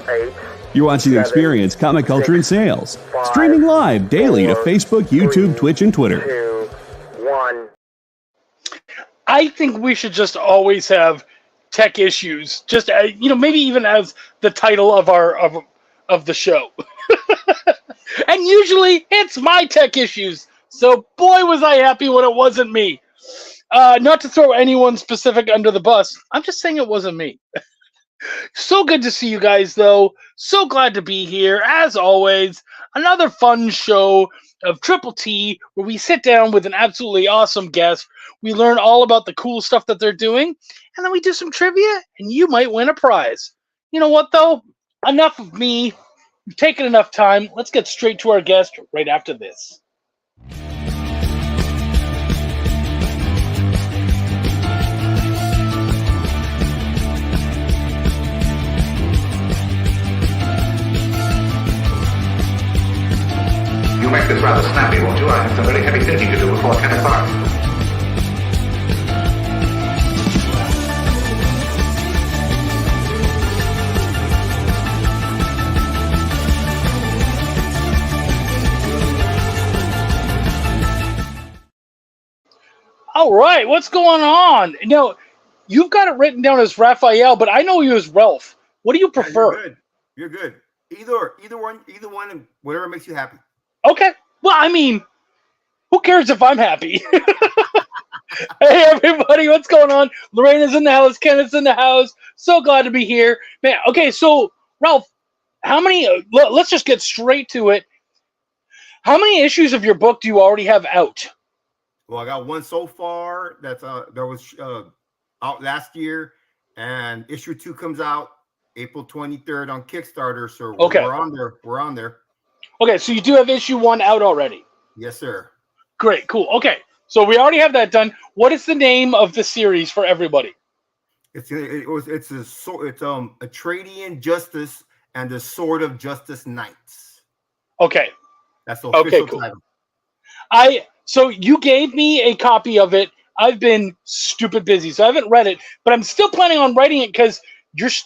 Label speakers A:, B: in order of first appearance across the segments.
A: 8,
B: You're watching the
A: 7,
B: Experience Comic Culture and
A: 6,
B: Sales.
A: 5,
B: Streaming live daily to
A: 4,
B: Facebook, YouTube,
A: 3,
B: Twitch, and Twitter.
A: 2, 1.
C: I think we should just always have tech issues. Just maybe even as the title of of the show. And usually it's my tech issues. So boy was I happy when it wasn't me. Not to throw anyone specific under the bus. I'm just saying it wasn't me. So good to see you guys, though. So glad to be here. As always, another fun show of Triple T where we sit down with an absolutely awesome guest. We learn all about the cool stuff that they're doing, and then we do some trivia, and you might win a prize. You know what, though? Enough of me. We've taken enough time. Let's get straight to our guest right after this.
D: You make this rather snappy, won't you? I have some very heavy thinking to do before 10 o'clock.
C: All right, what's going on? Now, you've got it written down as Raphael, but I know you as Ralph. What do you prefer?
E: You're good. Either one, whatever makes you happy.
C: Okay. Well, I mean, who cares if I'm happy? Hey, everybody, what's going on? Lorena's in the house. Kenneth's in the house. So glad to be here. Man, okay, so, Ralph, how many, let's just get straight to it. How many issues of your book do you already have out?
E: Well, I got one so far that was out last year, and issue 2 comes out April 23rd on Kickstarter. So we're on there. We're on there.
C: Okay, so you do have issue 1 out already.
E: Yes, sir.
C: Great, cool. Okay, so we already have that done. What is the name of the series for everybody?
E: It's Atreidian Justice and the Sword of Justice Knights.
C: Okay.
E: That's the official
C: cool.
E: title.
C: So you gave me a copy of it. I've been stupid busy, so I haven't read it, but I'm still planning on writing it because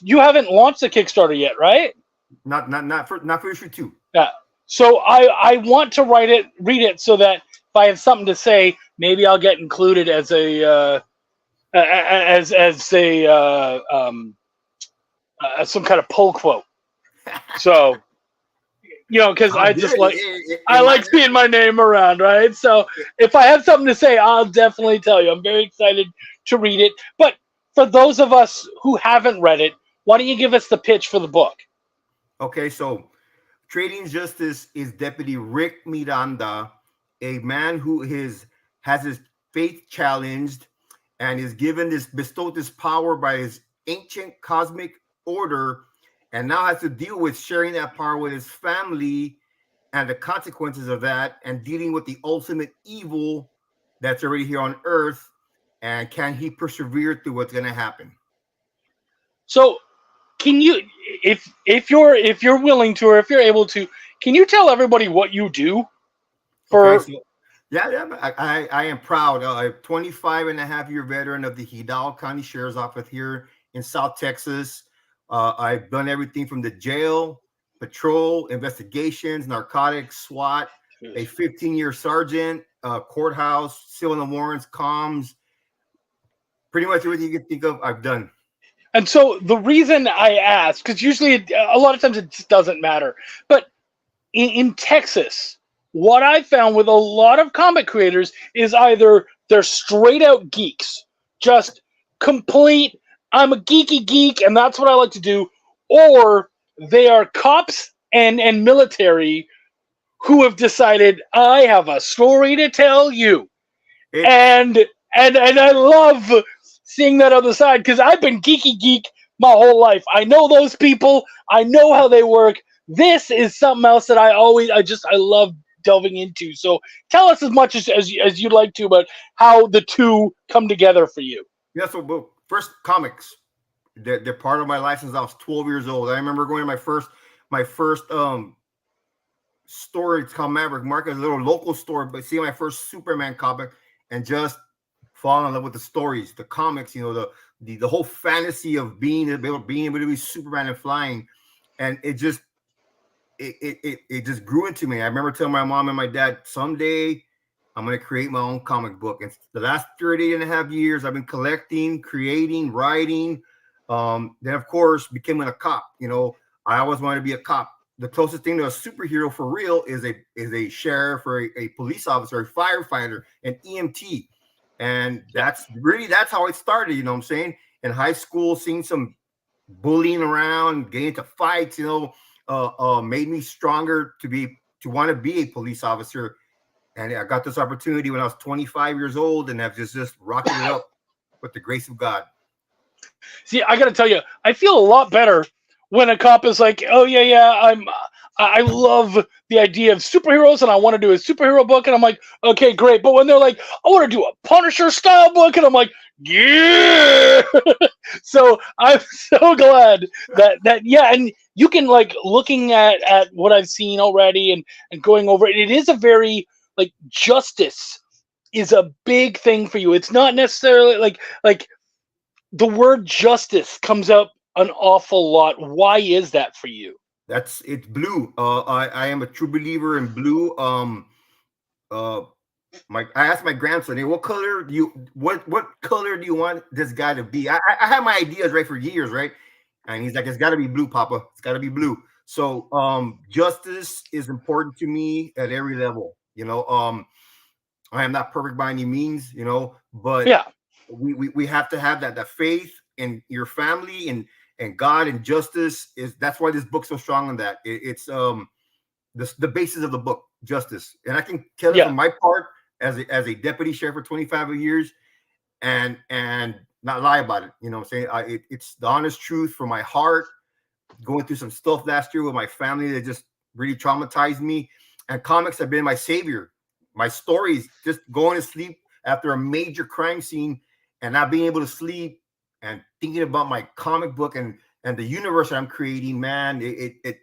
C: you haven't launched the Kickstarter yet, right?
E: Not for issue 2.
C: Yeah. So I want to read it so that if I have something to say, maybe I'll get included as a some kind of pull quote. So. Because I just like seeing my name around, right? So if I have something to say, I'll definitely tell you. I'm very excited to read it. But for those of us who haven't read it, why don't you give us the pitch for the book?
E: Okay, so Trading Justice is Deputy Rick Miranda, a man who has his faith challenged and is bestowed this power by his ancient cosmic order, and now has to deal with sharing that power with his family and the consequences of that, and dealing with the ultimate evil that's already here on Earth. And can he persevere through what's going to happen?
C: So, can you, if you're willing to, or if you're able to, can you tell everybody what you do?
E: I am proud. A 25-and-a-half-year veteran of the Hidalgo County Sheriff's Office here in South Texas. I've done everything from the jail, patrol, investigations, narcotics, SWAT, a 15-year sergeant, courthouse, civil and warrants, comms. Pretty much everything you can think of, I've done.
C: And so the reason I ask, because usually a lot of times it just doesn't matter, but in Texas, what I found with a lot of comic creators is either they're straight out geeks, just complete, I'm a geeky geek, and that's what I like to do. Or they are cops and military who have decided, I have a story to tell you. And I love seeing that other side, because I've been geeky geek my whole life. I know those people. I know how they work. This is something else that I love delving into. So tell us as much as you'd like to about how the two come together for you.
E: Yeah, so first, comics. They're part of my life since I was 12 years old. I remember going to my first store. It's called Maverick Market, a little local store, but seeing my first Superman comic and just falling in love with the stories, the comics, the whole fantasy of being able to be Superman and flying. and it just it just grew into me. I remember telling my mom and my dad, someday I'm going to create my own comic book. And the last 30.5 years, I've been collecting, creating, writing. Then, of course, becoming a cop. You know, I always wanted to be a cop. The closest thing to a superhero for real is a sheriff or a police officer, a firefighter, an EMT. And that's how it started. You know what I'm saying? In high school, seeing some bullying around, getting into fights, you know, made me stronger to want to be a police officer. And I got this opportunity when I was 25 years old, and I've just rocketed it up with the grace of God.
C: See, I got to tell you, I feel a lot better when a cop is like, "Oh yeah, I love the idea of superheroes, and I want to do a superhero book," and I'm like, "Okay, great." But when they're like, "I want to do a Punisher style book," and I'm like, "Yeah!" So I'm so glad that yeah, and you can, like, looking at what I've seen already and going over it, it is a very, like, justice is a big thing for you. It's not necessarily like the word justice comes up an awful lot. Why is that for you?
E: It's blue. I am a true believer in blue. I asked my grandson, "Hey, what color do you want this guy to be?" I had my ideas right for years, right? And he's like, "It's got to be blue, Papa. It's got to be blue." So justice is important to me at every level. You know, I am not perfect by any means, you know, but
C: Yeah,
E: we have to have that faith in your family and God, and justice that's why this book's so strong on that. It's the basis of the book, justice. And I can tell it
C: yeah.
E: from my part as a deputy sheriff for 25 years and not lie about it. You know what I'm saying? It's the honest truth from my heart. Going through some stuff last year with my family that just really traumatized me. And comics have been my savior. My stories, just going to sleep after a major crime scene and not being able to sleep and thinking about my comic book and the universe that I'm creating, man, it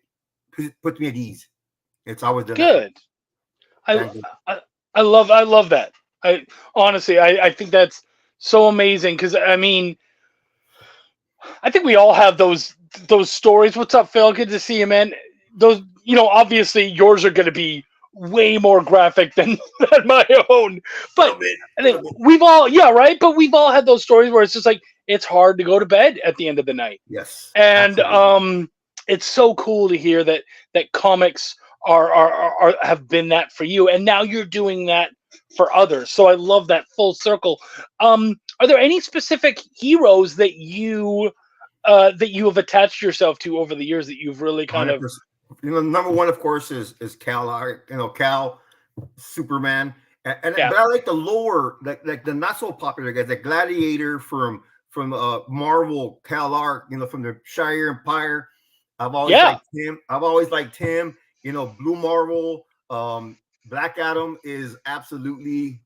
E: puts me at ease. It's always done that for me.
C: Good. I,
E: Thank you.
C: I love that. I honestly, I think that's so amazing because I mean, I think we all have those stories. What's up, Phil? Good to see you, man. Those, you know, obviously yours are going to be way more graphic than my own. But I think we've all, yeah, right. But we've all had those stories where it's just like it's hard to go to bed at the end of the night,
E: Yes,
C: and
E: absolutely.
C: it's so cool to hear that comics are have been that for you, and now you're doing that for others. So I love that full circle. Are there any specific heroes that you have attached yourself to over the years that you've really kind of
E: 100%. You know, number one, of course, is Cal. You know, Cal, Superman,
C: yeah,
E: but I like the lower, like the not so popular guys, like Gladiator from Marvel, Cal Arc, you know, from the Shire Empire. I've always
C: yeah,
E: liked him. I've always liked him. You know, Blue Marvel, Black Adam is absolutely,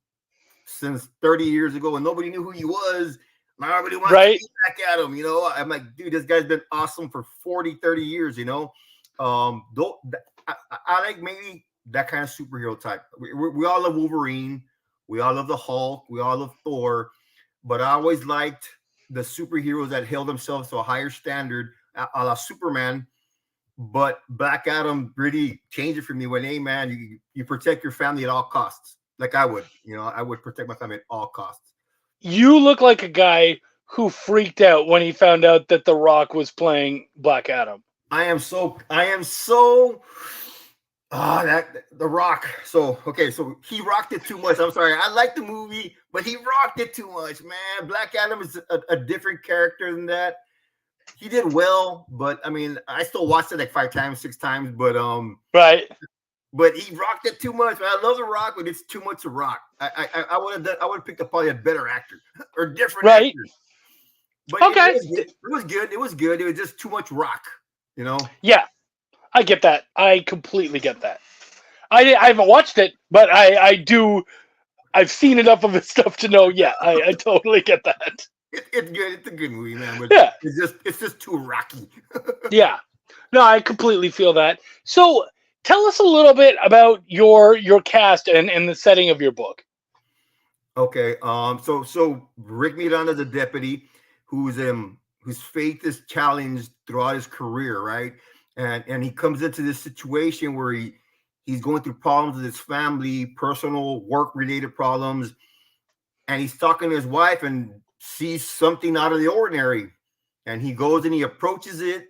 E: since 30 years ago, and nobody knew who he was. Nobody wants to
C: right,
E: be Black Adam. You know, I'm like, dude, this guy's been awesome for 40, 30 years. You know, though I like maybe that kind of superhero type. We all love Wolverine. We all love the Hulk. We all love Thor. But I always liked the superheroes that held themselves to a higher standard, a la Superman. But Black Adam really changed it for me when, hey, man, you protect your family at all costs. Like I would, you know, I would protect my family at all costs.
C: you look like a guy who freaked out when he found out that The Rock was playing Black Adam.
E: I am so that the Rock. So okay, so he rocked it too much. I'm sorry. I like the movie, but he rocked it too much, man. Black Adam is a different character than that. He did well, but I mean, I still watched it like 5 times, 6 times,
C: Right,
E: but he rocked it too much. Man, I love the Rock, but it's too much to rock. I would have picked up probably a better actor or different
C: right.
E: actors. But it
C: Okay.
E: was good. It was good. It was good. It was just too much rock, you know.
C: Yeah, I get that. I completely get that. I haven't watched it, but I do. I've seen enough of his stuff to know. Yeah, I totally get that.
E: It's good. It's a good movie, man. But
C: Yeah,
E: it's just too rocky.
C: yeah. No, I completely feel that. So tell us a little bit about your cast and the setting of your book.
E: Okay. So Rick Miranda's a deputy whose faith is challenged throughout his career, right? and he comes into this situation where he's going through problems with his family, personal, work-related problems, and he's talking to his wife and sees something out of the ordinary, and he goes and he approaches it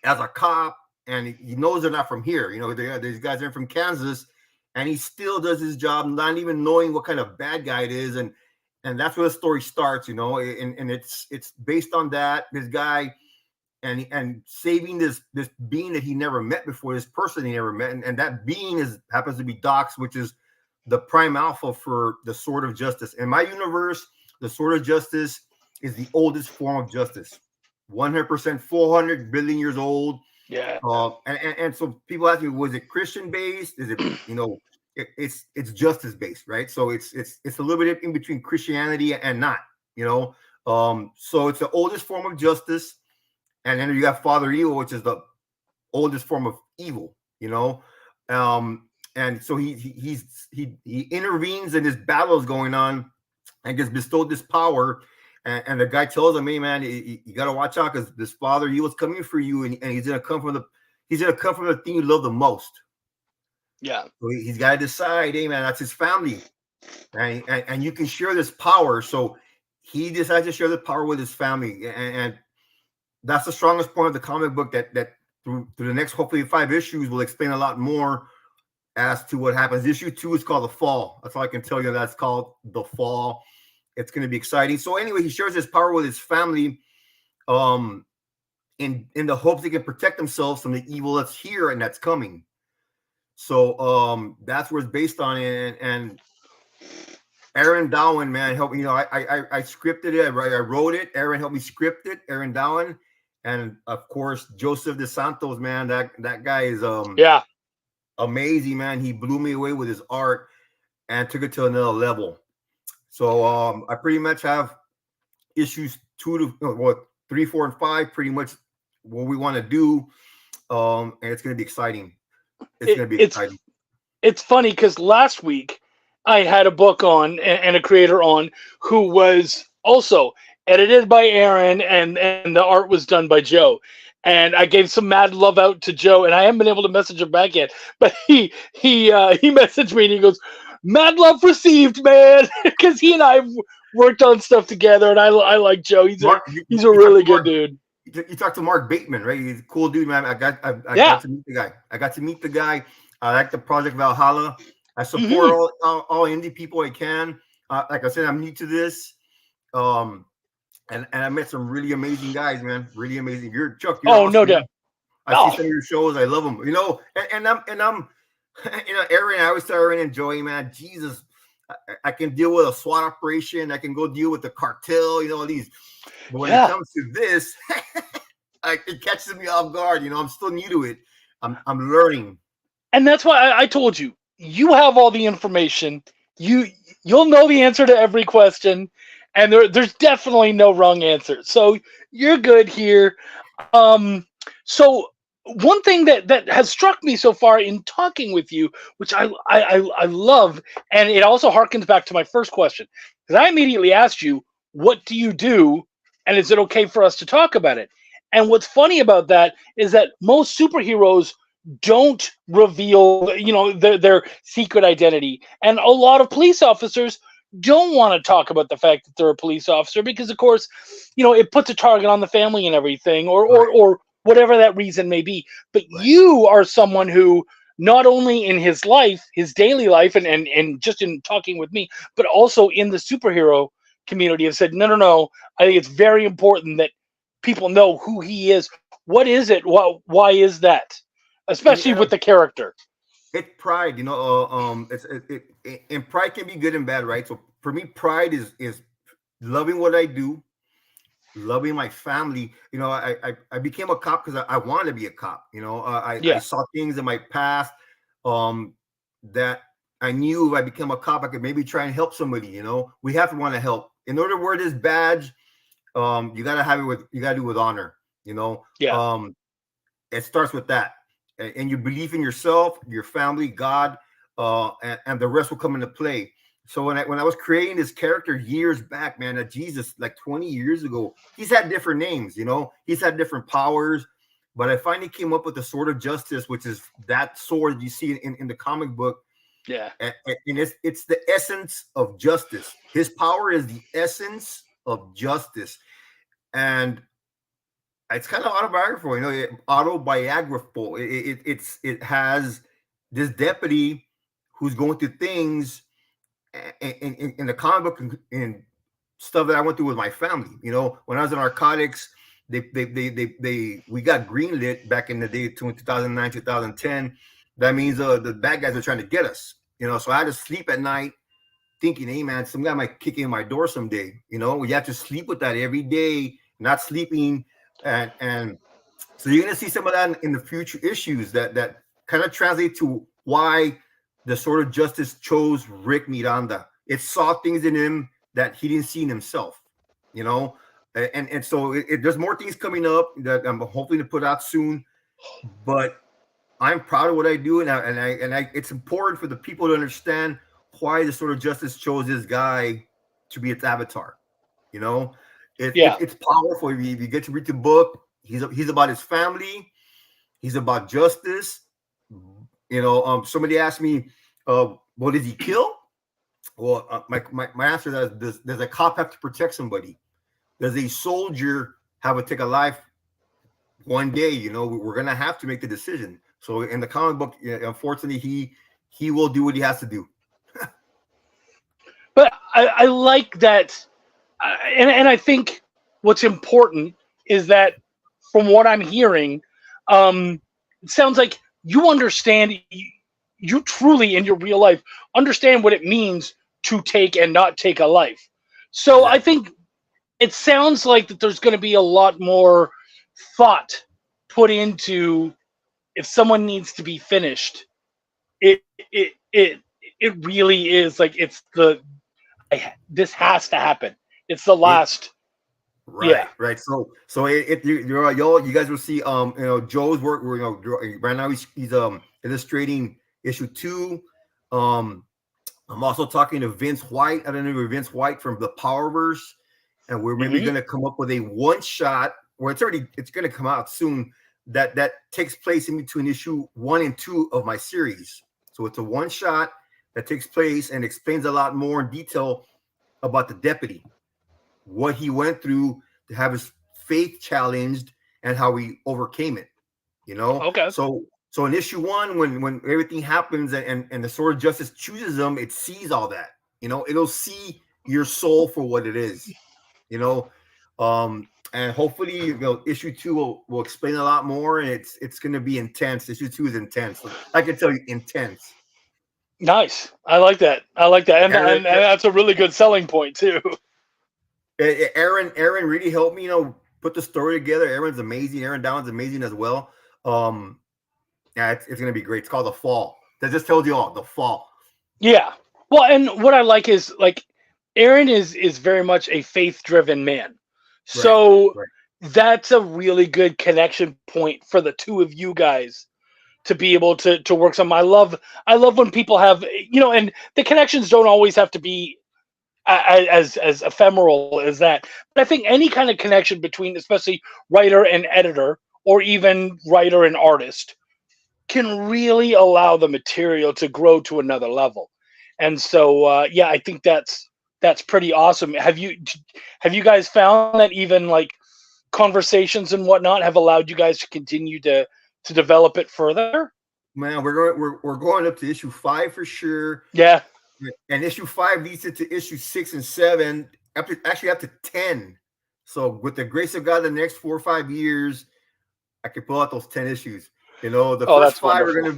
E: as a cop, and he knows they're not from here. You know, these guys are from Kansas, and he still does his job, not even knowing what kind of bad guy it is, and that's where the story starts. You know, and it's based on that, this guy. And saving this being that he never met before, this person he never met, and that being happens to be Dox, which is the prime alpha for the sword of justice. In my universe, the sword of justice is the oldest form of justice, 100%, 400 billion years old.
C: Yeah.
E: And so people ask me, was it Christian based? Is it, you know, it's justice based, right? So it's a little bit in between Christianity and not, you know. So it's the oldest form of justice. And then you got Father Evil, which is the oldest form of evil, you know. And so he intervenes, and this battle is going on, and gets bestowed this power. And the guy tells him, "Hey man, you got to watch out, because this Father Evil is coming for you, and he's gonna come from the thing you love the most."
C: Yeah.
E: So he's got to decide, hey man, that's his family, and you can share this power. So he decides to share the power with his family, and that's the strongest point of the comic book, that through the next hopefully 5 issues will explain a lot more as to what happens. Issue 2 is called The Fall. That's all I can tell you. That's called The Fall. It's going to be exciting. So anyway, he shares his power with his family, in the hopes they can protect themselves from the evil that's here and that's coming. So that's where it's based on. And Aaron Dowan, man, help me. You know, I scripted it. I wrote it. Aaron helped me script it. Aaron Dowan. And of course, Joseph DeSantos, man, that guy is amazing, man. He blew me away with his art and took it to another level. So I pretty much have issues 3, 4, and 5, pretty much what we want to do. And it's going to be exciting. It's going to be exciting.
C: It's funny because last week I had a book on and a creator on who was also edited by Aaron, and the art was done by Joe. And I gave some mad love out to Joe, and I haven't been able to message him back yet. But he messaged me and he goes, "Mad love received, man," because he and I worked on stuff together, and I like Joe. He's a really good dude.
E: You talked to Mark Bateman, right? He's a cool dude, man. I got to meet the guy. I like the Project Valhalla. I support all indie people I can. Like I said, I'm new to this. And I met some really amazing guys, man. Really amazing. You're Chuck. You're awesome,
C: no doubt.
E: I see some of your shows. I love them. You know, and I'm you know, Aaron. I always tell Aaron and Joey, man, Jesus, I can deal with a SWAT operation. I can go deal with the cartel. You know, these. But when it comes to this, it catches me off guard. You know, I'm still new to it. I'm learning.
C: And that's why I told you, you have all the information. You'll know the answer to every question, and there's definitely no wrong answer. So you're good here. So one thing that has struck me so far in talking with you, which I love, and it also harkens back to my first question, because I immediately asked you, what do you do, and is it okay for us to talk about it? And what's funny about that is that most superheroes don't reveal, you know, their secret identity, and a lot of police officers don't want to talk about the fact that they're a police officer because, of course, you know, it puts a target on the family and everything, or whatever that reason may be. But you are someone who, not only in his life, his daily life, and just in talking with me, but also in the superhero community, have said, no, I think it's very important that people know who he is. What is it? Why is that? Especially with the character.
E: It's pride, you know. And pride can be good and bad, right? So for me, pride is loving what I do, loving my family. You know, I became a cop because I wanted to be a cop. You know, I saw things in my past that I knew if I became a cop, I could maybe try and help somebody. You know, we have to want to help. In order to wear this badge, you gotta have it do it with honor. You know, it starts with that. And you believe in yourself, your family, God, and the rest will come into play. So when I was creating this character years back, man, Jesus, like 20 years ago, he's had different names, you know, he's had different powers, but I finally came up with the Sword of Justice, which is that sword you see in the comic book.
C: Yeah.
E: And it's the essence of justice. His power is the essence of justice. And it's kind of autobiographical, autobiographical. It has this deputy who's going through things in the comic book and stuff that I went through with my family. When I was in narcotics, we got greenlit back in the day, 2009, 2010. That means the bad guys are trying to get us. So I had to sleep at night thinking, hey man, some guy might kick in my door someday. You have to sleep with that every day, not sleeping, and so you're gonna see some of that in the future issues that kind of translate to why the Sword of Justice chose Rick Miranda. It saw things in him that he didn't see in himself, and so there's more things coming up that I'm hoping to put out soon, but I'm proud of what I do, and I it's important for the people to understand why the Sword of Justice chose this guy to be its avatar. It's powerful. If you get to read the book, he's about his family, he's about justice. Somebody asked me, well, did he kill? Well, my answer to that is, does a cop have to protect somebody? Does a soldier have to take a life one day? We're gonna have to make the decision. So in the comic book, unfortunately, he will do what he has to do.
C: But I like that, and I think what's important is that from what I'm hearing, it sounds like you understand, you truly in your real life understand what it means to take and not take a life. So I think it sounds like that there's going to be a lot more thought put into if someone needs to be finished. It really is like this has to happen. It's the last.
E: Right. So you guys will see Joe's work. Right now he's illustrating issue 2. I'm also talking to Vince White. I don't know if Vince White from the Powerverse, and we're maybe going to come up with a one shot. Well, it's going to come out soon. That takes place in between issue 1 and 2 of my series. So it's a one shot that takes place and explains a lot more in detail about the deputy, what he went through to have his faith challenged and how he overcame it.
C: Okay.
E: So in issue 1, when everything happens and the Sword of Justice chooses him, it sees all that. It'll see your soul for what it is. And hopefully, issue 2 will explain a lot more, and it's going to be intense. Issue 2 is intense. I can tell you, intense.
C: Nice. I like that, and that's a really good selling point too.
E: Aaron really helped me, put the story together. Aaron's amazing. Aaron Down's amazing as well. It's going to be great. It's called The Fall. That just tells you all, The Fall.
C: Yeah. Well, and what I like is Aaron is very much a faith-driven man. So that's a really good connection point for the two of you guys to be able to work some. I love when people have, and the connections don't always have to be as ephemeral as that. But I think any kind of connection between, especially writer and editor, or even writer and artist, can really allow the material to grow to another level. And so, I think that's pretty awesome. Have you guys found that even conversations and whatnot have allowed you guys to continue to develop it further?
E: Man, we're going up to issue 5 for sure.
C: Yeah.
E: And issue 5 leads into issue 6 and 7, up to 10. So with the grace of God, the next 4 or 5 years, I can pull out those 10 issues. The first 5 are going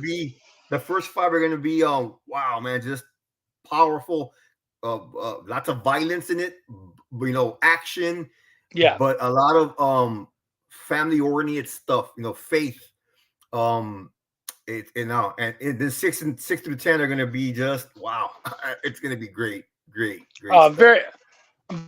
E: to be wow, man, just powerful. Lots of violence in it, action.
C: Yeah.
E: But a lot of family oriented stuff, faith. And the 6 through 10 are going to be just wow. It's going to be great.
C: I'm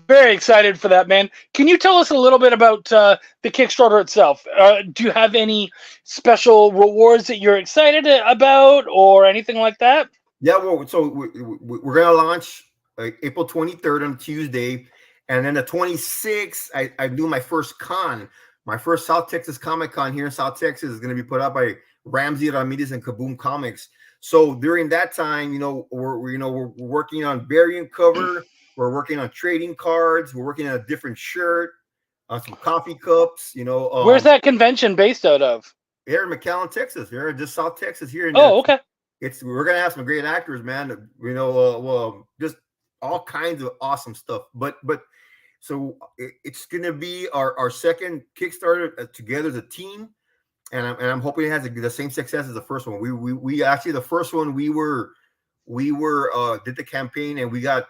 C: very excited for that, man. Can you tell us a little bit about the Kickstarter itself? Do you have any special rewards that you're excited about or anything like that?
E: Yeah, well, so we're going to launch April 23rd on Tuesday, and then the 26th, I do my first con. my first South Texas Comic Con here in South Texas is going to be put out by Ramsey Ramirez and Kaboom Comics. So during that time, we're working on variant cover, we're working on trading cards, we're working on a different shirt, some coffee cups.
C: Where's that convention based out of?
E: Here in McAllen, Texas. Here, just South Texas. Here.
C: Okay.
E: We're gonna have some great actors, man. Just all kinds of awesome stuff. But so it's gonna be our second Kickstarter together as a team, and I'm hoping it has the same success as the first one. We actually, the first one we did the campaign, and we got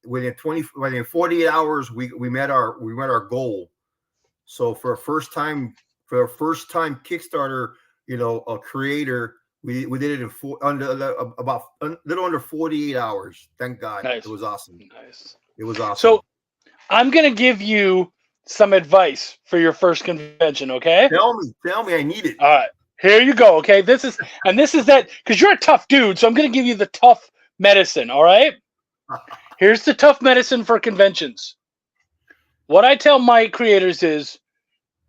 E: within 48 hours we met our goal. So for a first time Kickstarter, a creator, we did it in a little under 48 hours. Thank God.
C: Nice.
E: It was awesome.
C: Nice.
E: It was awesome.
C: So I'm gonna give you some advice for your first convention, okay?
E: Tell me, I need it.
C: All right, here you go. Okay, this is that because you're a tough dude, so I'm gonna give you the tough medicine. All right, here's the tough medicine for conventions. What I tell my creators is,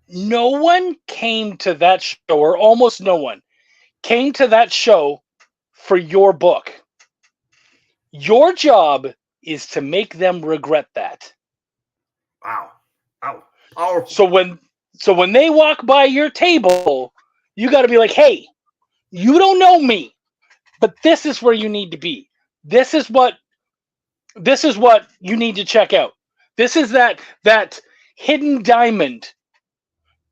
C: no one came to that show, or almost no one came to that show for your book. Your job is to make them regret that.
E: Wow. Powerful.
C: So when they walk by your table, you got to be like, hey, you don't know me, but this is where you need to be. This is what you need to check out. This is that hidden diamond.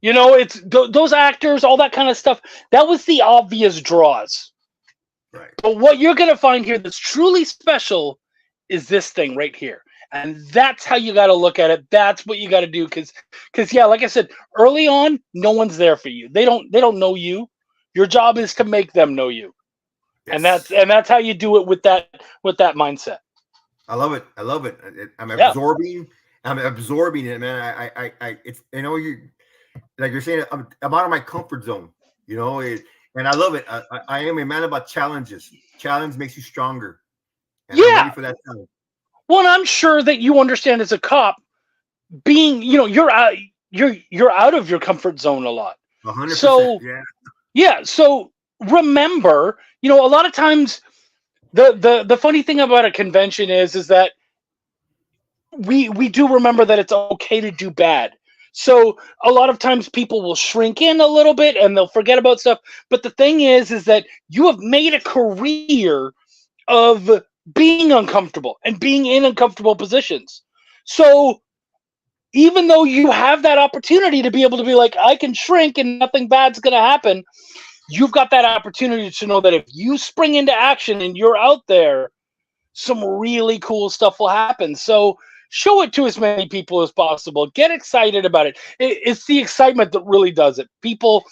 C: It's those actors, all that kind of stuff. That was the obvious draws.
E: Right.
C: But what you're going to find here that's truly special is this thing right here. And that's how you got to look at it. That's what you got to do. Because yeah, like I said, early on, no one's there for you. They don't know you. Your job is to make them know you. Yes. And that's how you do it with that mindset.
E: I love it. I'm absorbing it, man. It's, you, like you're saying, I'm out of my comfort zone, and I love it. I am a man about challenges. Challenge makes you stronger. And I'm ready for that challenge.
C: Well, I'm sure that you understand as a cop, being, you're out of your comfort zone a lot.
E: 100%.
C: So, yeah. So remember, a lot of times the funny thing about a convention is that we do remember that it's okay to do bad. So a lot of times people will shrink in a little bit and they'll forget about stuff. But the thing is that you have made a career of being uncomfortable and being in uncomfortable positions. So even though you have that opportunity to be able to be like, I can shrink and nothing bad's going to happen, you've got that opportunity to know that if you spring into action and you're out there, some really cool stuff will happen. So show it to as many people as possible. Get excited about it. It's the excitement that really does it. People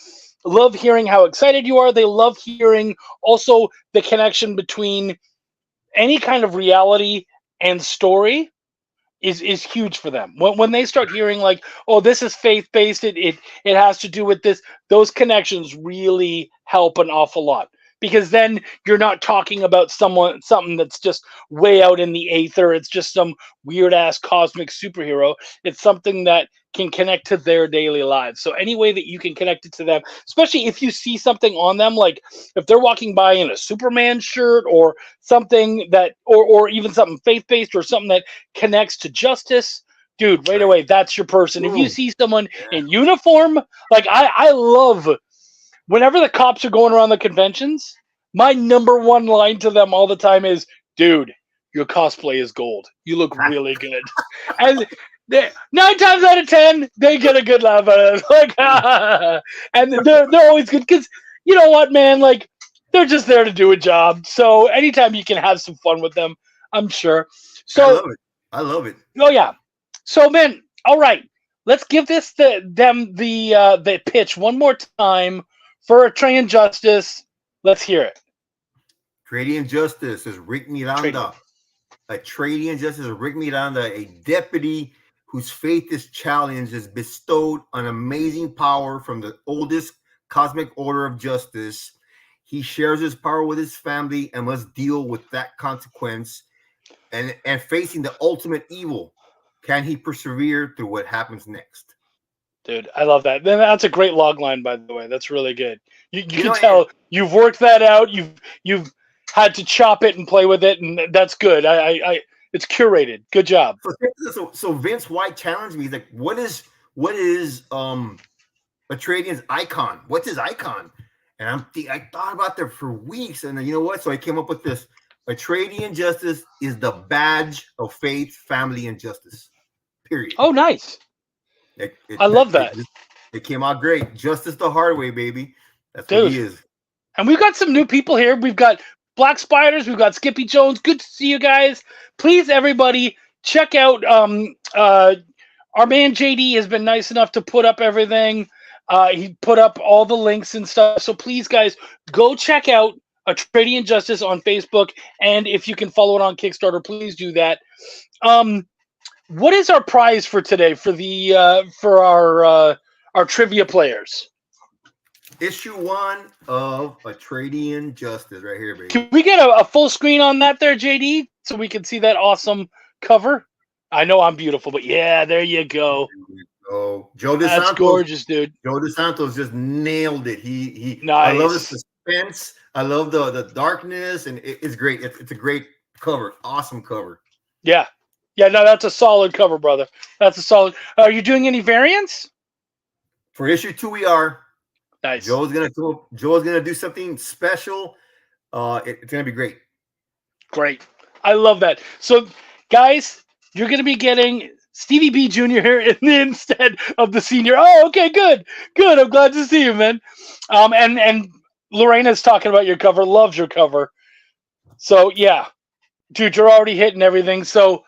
C: love hearing how excited you are. They love hearing also the connection between any kind of reality and story is huge for them. When they start hearing like, oh, this is faith-based, it has to do with this, those connections really help an awful lot. Because then you're not talking about something that's just way out in the aether. It's just some weird-ass cosmic superhero. It's something that can connect to their daily lives. So any way that you can connect it to them, especially if you see something on them, like if they're walking by in a Superman shirt or something that, or even something faith-based or something that connects to justice, dude, right away, that's your person. If you see someone in uniform, like I love... Whenever the cops are going around the conventions, my number one line to them all the time is, dude, your cosplay is gold. You look really good. And 9 times out of 10, they get a good laugh out of it. Like, and they're always good because, you know what, man? Like, they're just there to do a job. So anytime you can have some fun with them, I'm sure. So
E: I love it.
C: Oh, yeah. So, man, all right. Let's give this the pitch one more time. For a Trading Justice, let's hear it.
E: Trading Justice is Rick Miranda. A Trading Justice is Rick Miranda, a deputy whose faith is challenged, is bestowed an amazing power from the oldest cosmic order of justice. He shares his power with his family and must deal with that consequence and facing the ultimate evil. Can he persevere through what happens next?
C: Dude, I love that. Then that's a great log line, by the way. That's really good. You can
E: know,
C: tell you've worked that out. You've had to chop it and play with it, and that's good. I it's curated. Good job.
E: So Vince White challenged me. He's like, what is Atradian's icon? What's his icon? And I thought about that for weeks, and you know what? So I came up with this. Atradian justice is the badge of faith, family, and justice. Period.
C: Oh, nice. I love that.
E: It came out great. Justice the hard way, baby. That's
C: Dude.
E: what he is.
C: And we've got some new people here. We've got Black Spiders. We've got Skippy Jones. Good to see you guys. Please, everybody, check out our man JD has been nice enough to put up everything. He put up all the links and stuff. So please, guys, go check out Atradian Justice on Facebook. And if you can follow it on Kickstarter, please do that. What is our prize for today for our trivia players?
E: Issue 1 of Atradian Justice right here, baby.
C: Can we get a full screen on that there, JD, so we can see that awesome cover? I know I'm beautiful, but yeah, there you go.
E: Oh, Joe DeSantos.
C: That's gorgeous, dude.
E: Joe DeSantos just nailed it. He
C: nice.
E: I love the suspense. I love the darkness, and it's great. It's a great cover. Awesome cover.
C: Yeah. Yeah, no, that's a solid cover, brother. That's a solid. Are you doing any variants?
E: For issue 2, we are.
C: Nice.
E: Joe's gonna do something special. It's gonna be great.
C: Great. I love that. So, guys, you're gonna be getting Stevie B Jr. here instead of the senior. Oh, okay, good. Good. I'm glad to see you, man. And Lorena's talking about your cover, loves your cover. So yeah. Dude, you're already hitting everything. So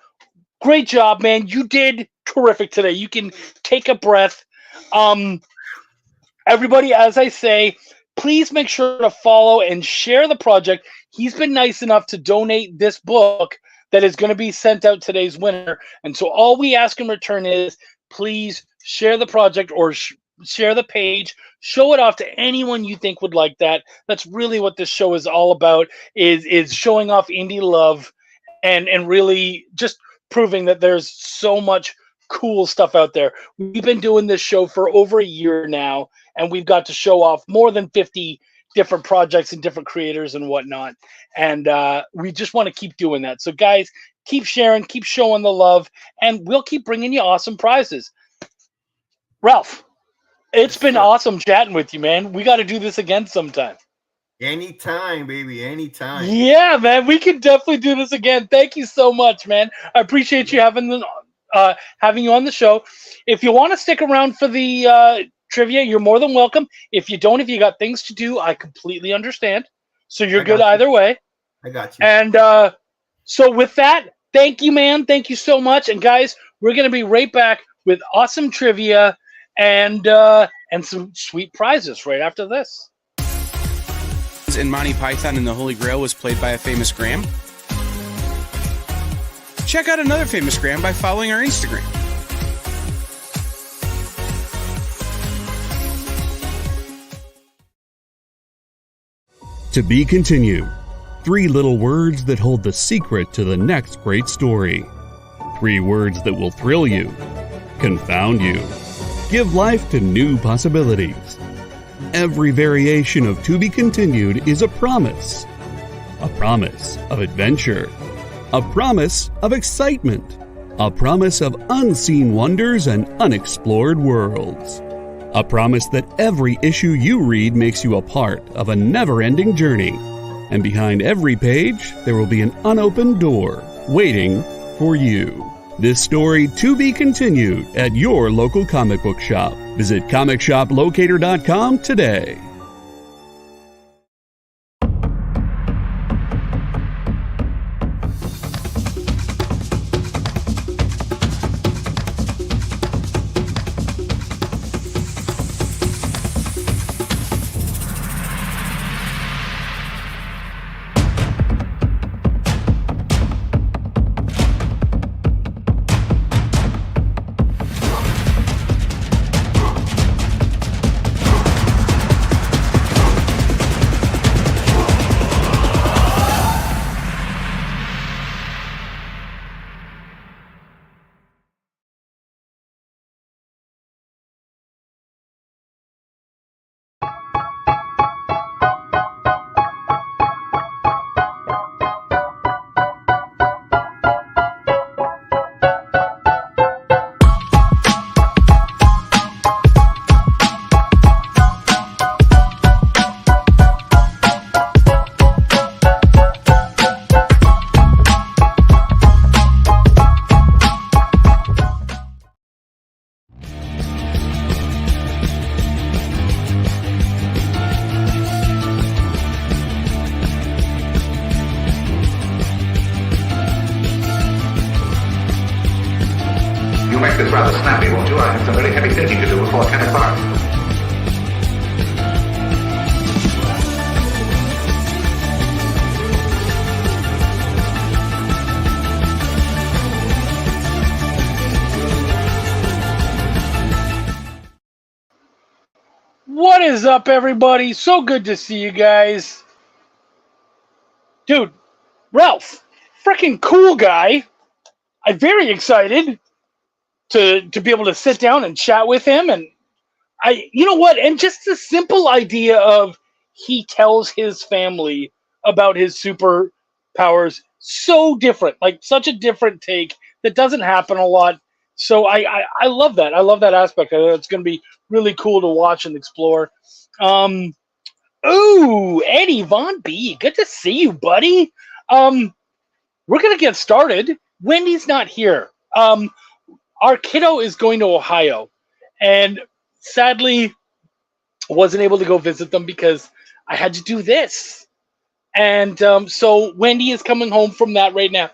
C: great job, man. You did terrific today. You can take a breath. Everybody, as I say, please make sure to follow and share the project. He's been nice enough to donate this book that is going to be sent out today's winner. And so all we ask in return is please share the project or share the page, show it off to anyone you think would like that. That's really what this show is all about, is showing off indie love and really just proving that there's so much cool stuff out there. We've been doing this show for over a year now, and we've got to show off more than 50 different projects and different creators and whatnot. And we just want to keep doing that. So guys, keep sharing, keep showing the love, and we'll keep bringing you awesome prizes. Ralph, it's been awesome chatting with you, man. We got to do this again sometime.
E: Anytime, baby, anytime.
C: Yeah, man, we can definitely do this again. Thank you so much, man. I appreciate you having you on the show. If you want to stick around for the trivia, you're more than welcome. If you don't, if you got things to do, I completely understand. So you're good either way.
E: I got you.
C: And so with that, thank you, man. Thank you so much. And guys, we're going to be right back with awesome trivia and some sweet prizes right after this.
F: In Monty Python and the Holy Grail was played by a famous Graham? Check out another famous Graham by following our Instagram.
B: To be continued. 3 little words that hold the secret to the next great story. 3 words that will thrill you, confound you, give life to new possibilities. Every variation of To Be Continued is a promise of adventure, a promise of excitement, a promise of unseen wonders and unexplored worlds, a promise that every issue you read makes you a part of a never-ending journey, and behind every page there will be an unopened door waiting for you. This story to be continued at your local comic book shop. Visit comicshoplocator.com today.
D: make this rather snappy, won't you? I have some very heavy thinking to do before 10 o'clock.
C: What is up, everybody? So good to see you guys. Dude, Ralph, freaking cool guy. I'm very excited to be able to sit down and chat with him. And you know what? And just the simple idea of he tells his family about his superpowers, so different, like such a different take that doesn't happen a lot. So I love that. I love that aspect. It's going to be really cool to watch and explore. Ooh, Eddie Von B, good to see you, buddy. We're going to get started. Wendy's not here. Our kiddo is going to Ohio, and sadly wasn't able to go visit them because I had to do this. And so Wendy is coming home from that right now.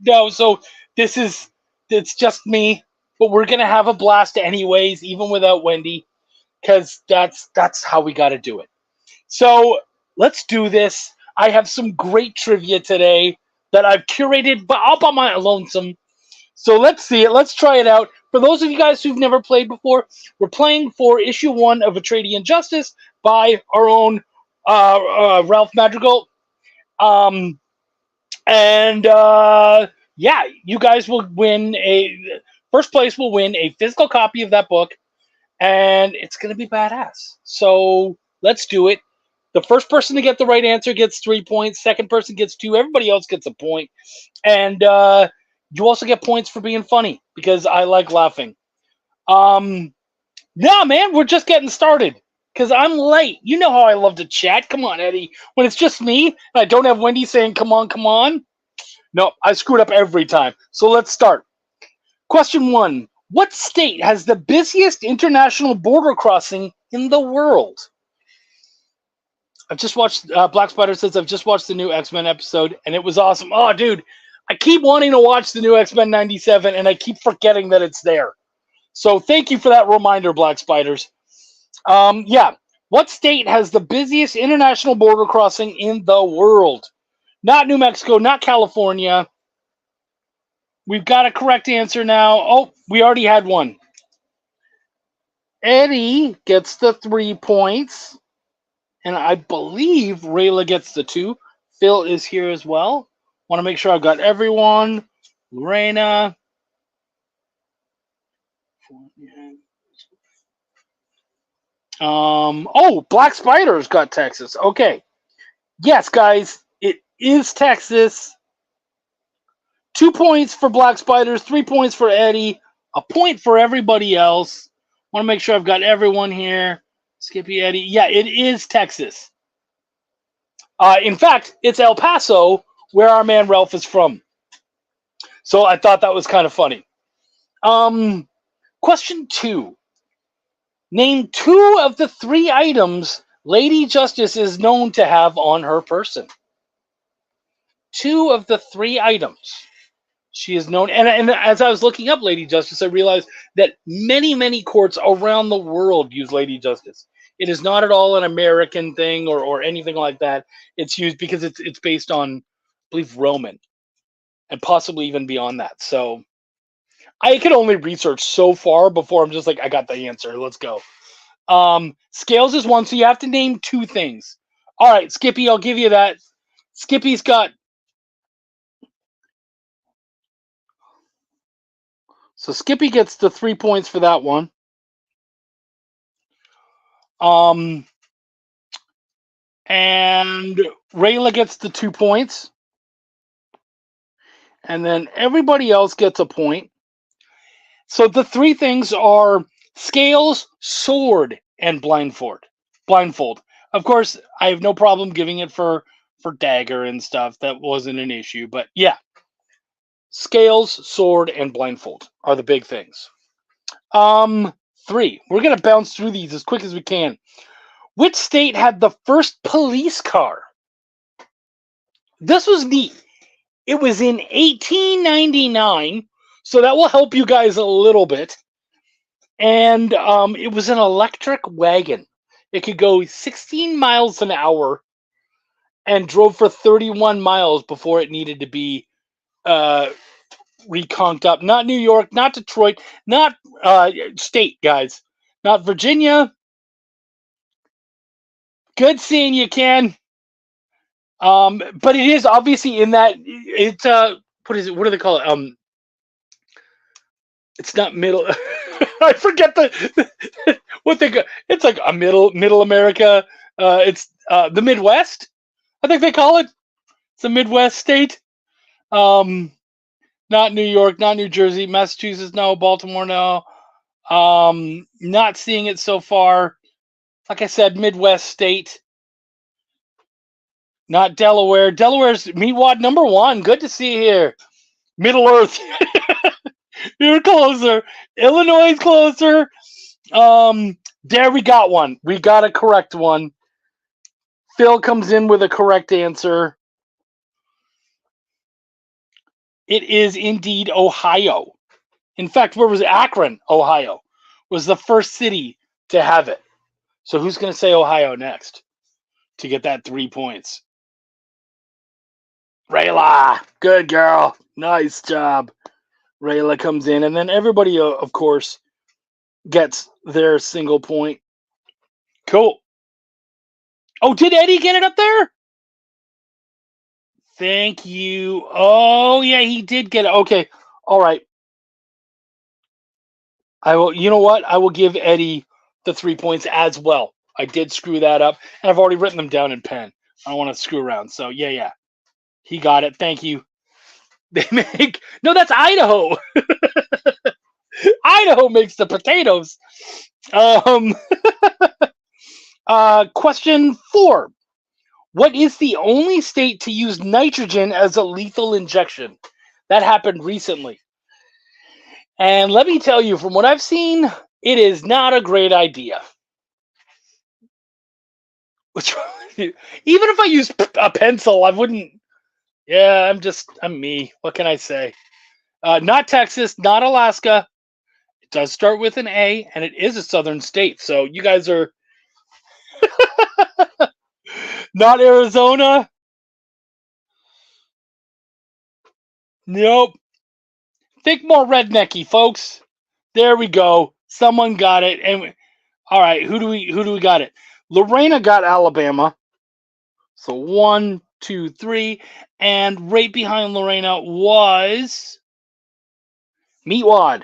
C: No, so it's just me, but we're going to have a blast anyways, even without Wendy, because that's how we got to do it. So let's do this. I have some great trivia today that I've curated, but all by my lonesome. So let's see it. Let's try it out. For those of you guys who've never played before, we're playing for issue 1 of Atreidian Justice by our own Ralph Madrigal. Yeah, you guys will win first place will win a physical copy of that book, and it's going to be badass. So let's do it. The first person to get the right answer gets 3 points. Second person gets 2. Everybody else gets a point. And you also get points for being funny because I like laughing. No, man, we're just getting started because I'm late. You know how I love to chat. Come on, Eddie. When it's just me and I don't have Wendy saying, come on, come on. No, I screwed up every time. So let's start. Question 1. What state has the busiest international border crossing in the world? I've just watched, Black Spider says, I've just watched the new X-Men episode, and it was awesome. Oh, dude, I keep wanting to watch the new X-Men 97, and I keep forgetting that it's there. So thank you for that reminder, Black Spiders. Yeah. What state has the busiest international border crossing in the world? Not New Mexico, not California. We've got a correct answer now. Oh, we already had one. Eddie gets the 3 points. And I believe Rayla gets the 2. Phil is here as well. Want to make sure I've got everyone. Lorena. Oh, Black Spider's got Texas. Okay. Yes, guys, it is Texas. 2 points for Black Spiders, 3 points for Eddie, a point for everybody else. Want to make sure I've got everyone here. Skippy, Eddie. Yeah, it is Texas. In fact, it's El Paso, where our man Ralph is from. So I thought that was kind of funny. Question 2. Name 2 of the 3 items Lady Justice is known to have on her person. 2 of the 3 items she is known. And as I was looking up Lady Justice, I realized that many courts around the world use Lady Justice. It is not at all an American thing or anything like that. It's used because it's based on, I believe, Roman, and possibly even beyond that. So I could only research so far before I'm just like, I got the answer. Let's go. Scales is 1, so you have to name 2 things. All right, Skippy, I'll give you that. Skippy's got. So Skippy gets the 3 points for that one. And Rayla gets the 2 points. And then everybody else gets a point. So the 3 things are scales, sword, and blindfold. Of course, I have no problem giving it for dagger and stuff. That wasn't an issue. But yeah, scales, sword, and blindfold are the big things. 3. We're going to bounce through these as quick as we can. Which state had the first police car? This was neat. It was in 1899, So that will help you guys a little bit. And it was an electric wagon. It could go 16 miles an hour and drove for 31 miles before it needed to be reconked up. Not New York, not Detroit, not state, guys. Not Virginia. Good seeing you, Ken. But it is obviously in that it's what is it? What do they call it? It's not middle. I forget what they go. It's like a middle America. It's the Midwest. I think they call it. It's a Midwest state. Not New York, not New Jersey, Massachusetts, no, Baltimore, no. Not seeing it so far. Like I said, Midwest state. Not Delaware. Delaware's Meatwad number 1. Good to see you here. Middle Earth. You're closer. Illinois is closer. There we got one. We got a correct one. Phil comes in with a correct answer. It is indeed Ohio. In fact, where was it? Akron, Ohio, was the first city to have it. So who's going to say Ohio next to get that 3 points? Rayla, good girl. Nice job. Rayla comes in, and then everybody, of course, gets their single point. Cool. Oh, did Eddie get it up there? Thank you. Oh, yeah, he did get it. Okay. All right. I will. You know what? I will give Eddie the 3 points as well. I did screw that up, and I've already written them down in pen. I don't want to screw around. So, yeah. He got it. Thank you. They make... No, that's Idaho. Idaho makes the potatoes. Question 4. What is the only state to use nitrogen as a lethal injection? That happened recently. And let me tell you, from what I've seen, it is not a great idea. Even if I use a pencil, I wouldn't... Yeah, I'm me. What can I say? Not Texas, not Alaska. It does start with an A, and it is a southern state. So you guys are... Not Arizona. Nope. Think more rednecky, folks. There we go. Someone got it. And all right, who do we got it? Lorena got Alabama. So 1, 2, 3, and right behind Lorena was Meatwad.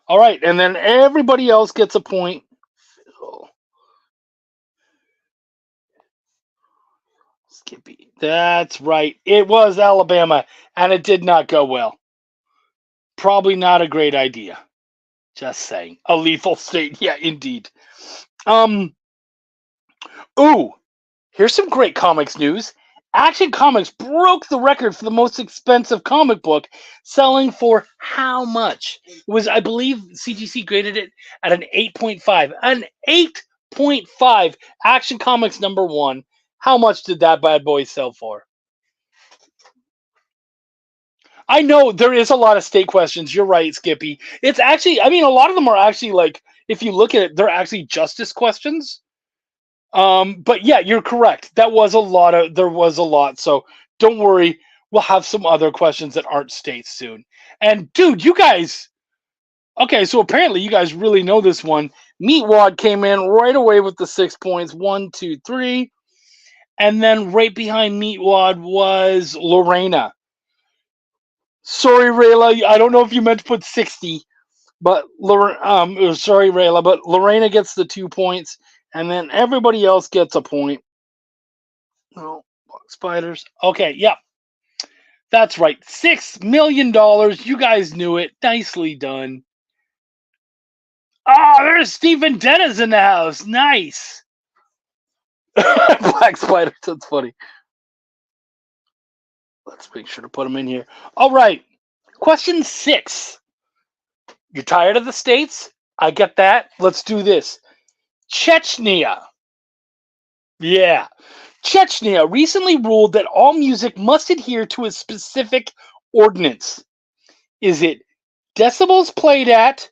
C: All right, and then everybody else gets a point. Skippy. That's right. It was Alabama, and it did not go well. Probably not a great idea. Just saying. A lethal state. Yeah, indeed. Ooh, here's some great comics news. Action Comics broke the record for the most expensive comic book, selling for how much? It was, I believe, CGC graded it at an 8.5. An 8.5. Action Comics number 1. How much did that bad boy sell for? I know there is a lot of state questions. You're right, Skippy. It's actually, I mean, a lot of them are actually like, if you look at it, they're actually justice questions. But yeah, you're correct. There was a lot. So don't worry. We'll have some other questions that aren't states soon. And dude, you guys, okay, so apparently you guys really know this one. Meatwad came in right away with the 6 points. 1, 2, 3. And then right behind Meatwad was Lorena. Sorry, Rayla. I don't know if you meant to put 60, but sorry, Rayla. But Lorena gets the 2 points, and then everybody else gets a point. Oh, spiders. Okay, yeah, that's right. $6 million. You guys knew it. Nicely done. Oh, there's Stephen Dennis in the house. Nice. Black spiders. That's funny. Let's make sure to put them in here. All right. Question 6. You're tired of the states? I get that. Let's do this. Chechnya. Yeah. Chechnya recently ruled that all music must adhere to a specific ordinance. Is it decibels played at,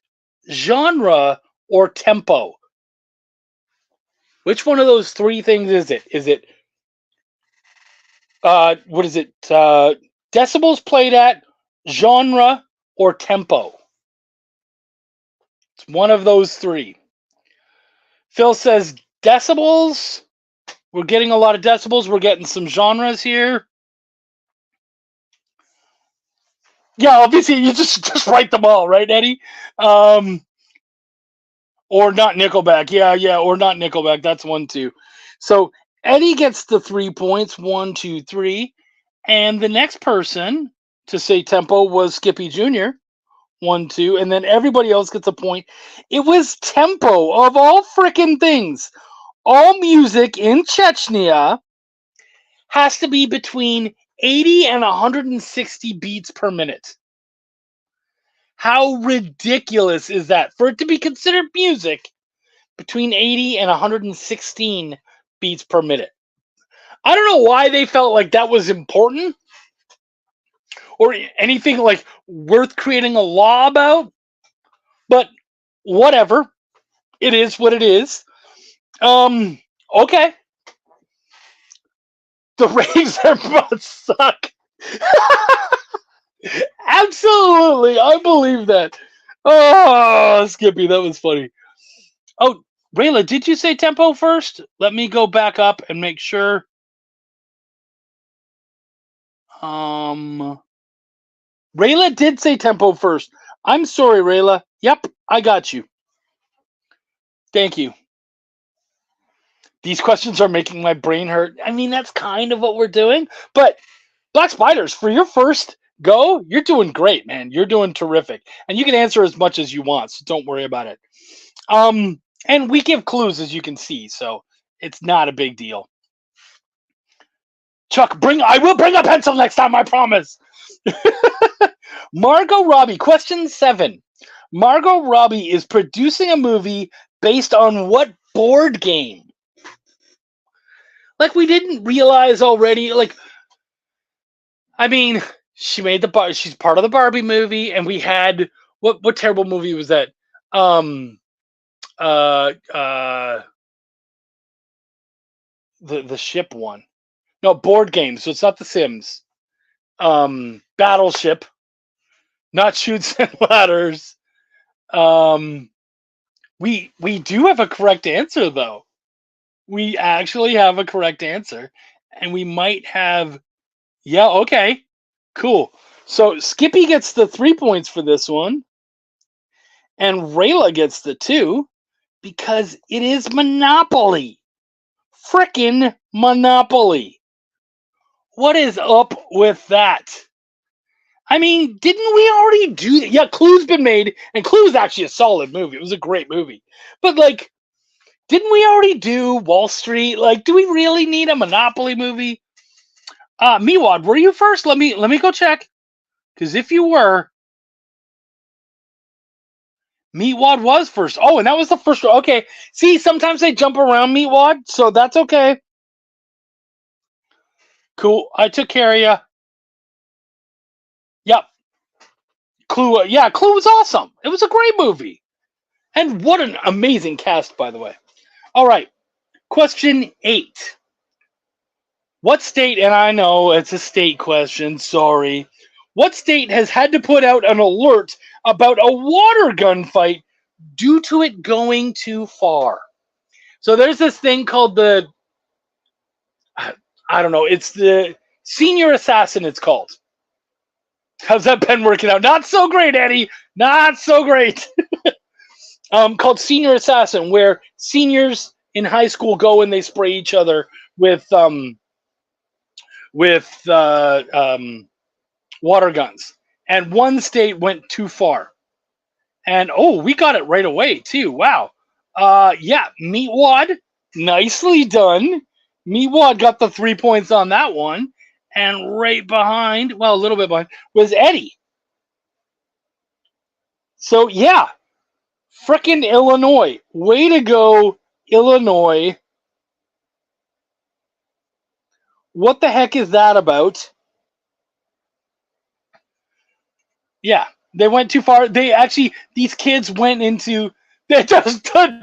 C: genre, or tempo? Which one of those three things is it? Is it what is it? Decibels played at, genre, or tempo? It's one of those three. Phil says decibels. We're getting a lot of decibels. We're getting some genres here. Yeah, obviously you just write them all, right, Eddie? Or not Nickelback. Yeah, or not Nickelback. That's one too. So Eddie gets the 3 points. 1, 2, 3. And the next person to say tempo was Skippy Jr. 1, 2. And then everybody else gets a point. It was tempo of all frickin' things. All music in Chechnya has to be between 80 and 160 beats per minute. How ridiculous is that? For it to be considered music, between 80 and 116 beats per minute. I don't know why they felt like that was important or anything like worth creating a law about, but whatever. It is what it is. Okay. The raves must suck. Absolutely, I believe that. Oh, Skippy, that was funny. Oh, Rayla, did you say tempo first? Let me go back up and make sure. Rayla did say tempo first. I'm sorry, Rayla. Yep, I got you. Thank you. These questions are making my brain hurt. I mean, that's kind of what we're doing. But Black Spiders, for your first go, you're doing great, man. You're doing terrific. And you can answer as much as you want, so don't worry about it. And we give clues, as you can see, so it's not a big deal. Chuck, I will bring a pencil next time, I promise. Margot Robbie, question 7. Margot Robbie is producing a movie based on what board game? Like, we didn't realize already, like, I mean, she's part of the Barbie movie, and we had, what terrible movie was that? The ship one. No, board games, so it's not The Sims. Battleship. Not Chutes and Ladders. We do have a correct answer, though. We actually have a correct answer. And we might have... Yeah, okay. Cool. So Skippy gets the 3 points for this one. And Rayla gets the 2. Because it is Monopoly. Frickin' Monopoly. What is up with that? I mean, didn't we already do that? Yeah, Clue's been made, and Clue's actually a solid movie. It was a great movie. But, like, didn't we already do Wall Street? Like, do we really need a Monopoly movie? Miwad, were you first? Let me go check. Because if you were, Meatwad was first. Oh, and that was the first one. Okay. See, sometimes they jump around, Meatwad, so that's okay. Cool. I took care of you. Yep. Clue. Yeah, Clue was awesome. It was a great movie. And what an amazing cast, by the way. All right. Question 8. What state, and I know it's a state question, sorry. What state has had to put out an alert about a water gun fight due to it going too far? So there's this thing called the, I don't know, it's the Senior Assassin, it's called. How's that pen working out? Not so great, Eddie. Not so great. Called Senior Assassin, where seniors in high school go and they spray each other with water guns. And one state went too far. And, oh, we got it right away, too. Wow. Yeah, Meatwad, nicely done. Meatwad got the 3 points on that one. And right behind, well, a little bit behind, was Eddie. So, yeah, frickin' Illinois. Way to go, Illinois. What the heck is that about? Yeah, they went too far. They actually, these kids went into. That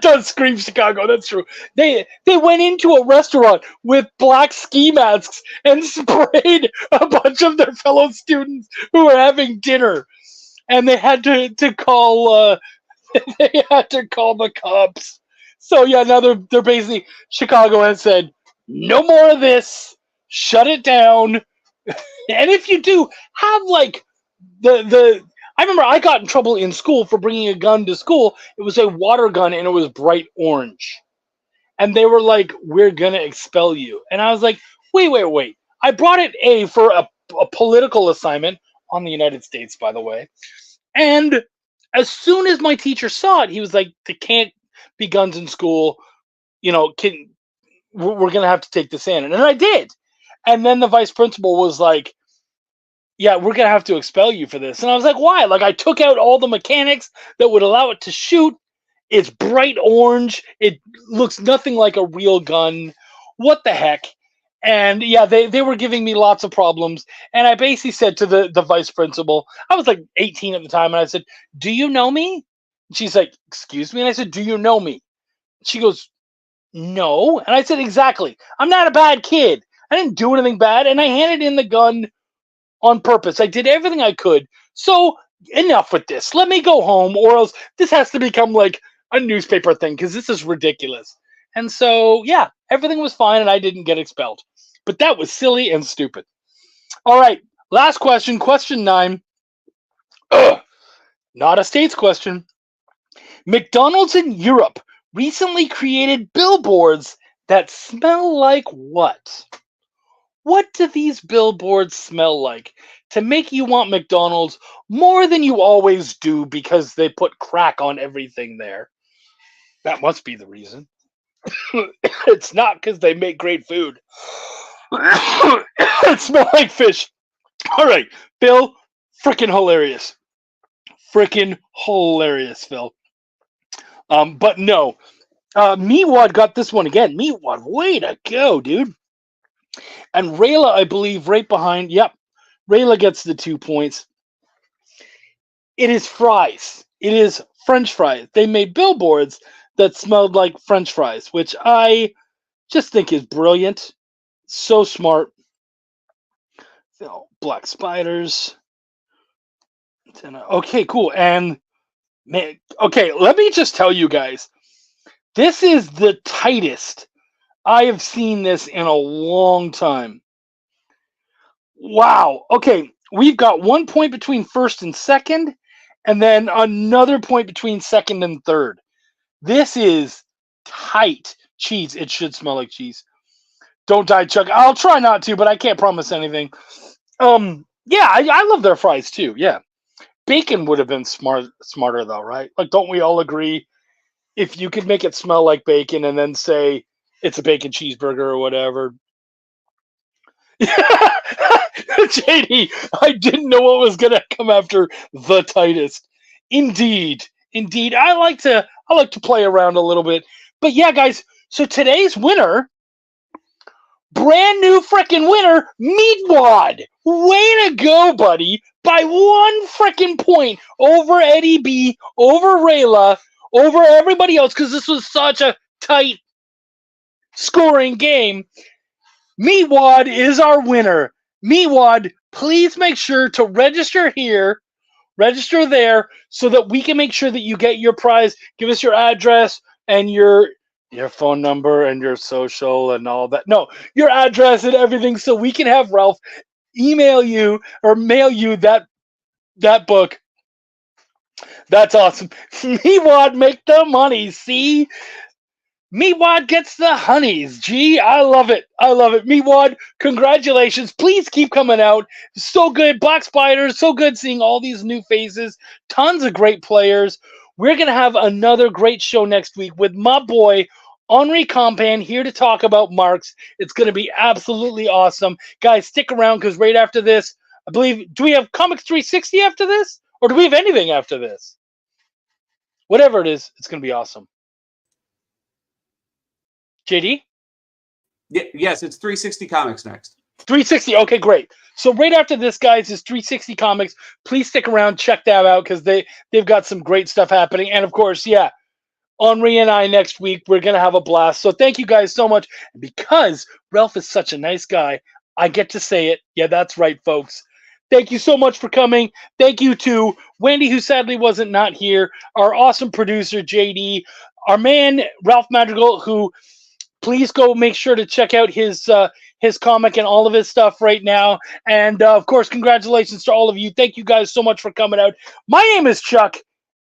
C: does scream Chicago. That's true. They went into a restaurant with black ski masks and sprayed a bunch of their fellow students who were having dinner, and they had to call. They had to call the cops. So yeah, now they're basically, Chicago has said no more of this. Shut it down. And if you do have like the I remember I got in trouble in school for bringing a gun to school. It was a water gun and it was bright orange. And they were like, "We're gonna expel you." And I was like, wait. I brought it for a political assignment on the United States, by the way. And as soon as my teacher saw it, he was like, "There can't be guns in school. You know, we're gonna have to take this in." And I did. And then the vice principal was like, "Yeah, we're gonna have to expel you for this." And I was like, "Why?" Like, I took out all the mechanics that would allow it to shoot. It's bright orange. It looks nothing like a real gun. What the heck? And yeah, they were giving me lots of problems. And I basically said to the vice principal, I was like 18 at the time, and I said, "Do you know me?" And she's like, "Excuse me?" And I said, "Do you know me?" She goes, "No." And I said, "Exactly. I'm not a bad kid. I didn't do anything bad." And I handed in the gun on purpose. I did everything I could. So enough with this. Let me go home, or else this has to become like a newspaper thing, because this is ridiculous. And so, yeah, everything was fine and I didn't get expelled. But that was silly and stupid. All right, last question, question 9. Ugh, not a states question. McDonald's in Europe recently created billboards that smell like what? What do these billboards smell like to make you want McDonald's more than you always do because they put crack on everything there? That must be the reason. It's not because they make great food. It smells like fish. All right, Phil, freaking hilarious. Freaking hilarious, Phil. But no. Meatwad got this one again. Meatwad, way to go, dude. And Rayla, I believe, right behind. Yep. Rayla gets the 2 points. It is fries. It is French fries. They made billboards that smelled like French fries, which I just think is brilliant. So smart. Black spiders. Okay, cool. And man, okay, let me just tell you guys, this is the tightest I have seen this in a long time. Wow. Okay, we've got 1 point between first and second, and then another point between second and third. This is tight. Cheese. It should smell like cheese. Don't die, Chuck. I'll try not to, but I can't promise anything. Yeah, I love their fries too. Yeah. Bacon would have been smarter though, right? Like, don't we all agree? If you could make it smell like bacon and then say it's a bacon cheeseburger or whatever. JD, I didn't know what was gonna come after the tightest. Indeed. I like to play around a little bit. But yeah, guys, so today's winner, brand new freaking winner, Meatwad. Way to go, buddy. By 1 freaking point over Eddie B, over Rayla, over everybody else, because this was such a tight scoring game. Meatwad is our winner. Meatwad, please make sure to register here, register there, so that we can make sure that you get your prize. Give us your address and your phone number and your social and all that. No, your address and everything, so we can have Ralph email you or mail you that book. That's awesome. Meatwad, make the money. See? Meatwad gets the honeys. Gee, I love it. Meatwad, congratulations. Please keep coming out. So good. Black Spiders, so good seeing all these new faces. Tons of great players. We're going to have another great show next week with my boy, Henri Compan, here to talk about marks. It's going to be absolutely awesome. Guys, stick around, because right after this, I believe, do we have Comics 360 after this? Or do we have anything after this? Whatever it is, it's going to be awesome. JD?
F: Yes, it's 360 Comics next.
C: 360. Okay, great. So right after this, guys, is 360 Comics. Please stick around, check that out, because they've got some great stuff happening. And of course, yeah, Henri and I next week, we're gonna have a blast. So thank you guys so much. And because Ralph is such a nice guy, I get to say it. Yeah, that's right, folks. Thank you so much for coming. Thank you to Wendy, who sadly wasn't not here, our awesome producer JD, our man Ralph Madrigal, who please go make sure to check out his comic and all of his stuff right now. And of course, congratulations to all of you. Thank you guys so much for coming out. My name is Chuck,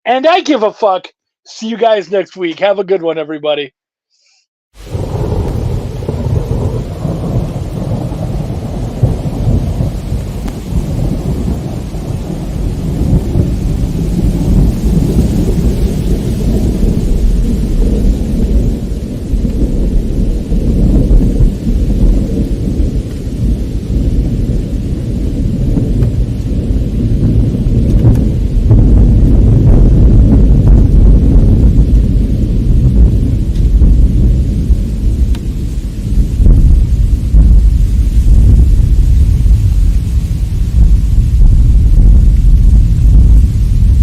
C: and I give a fuck. See you guys next week. Have a good one, everybody.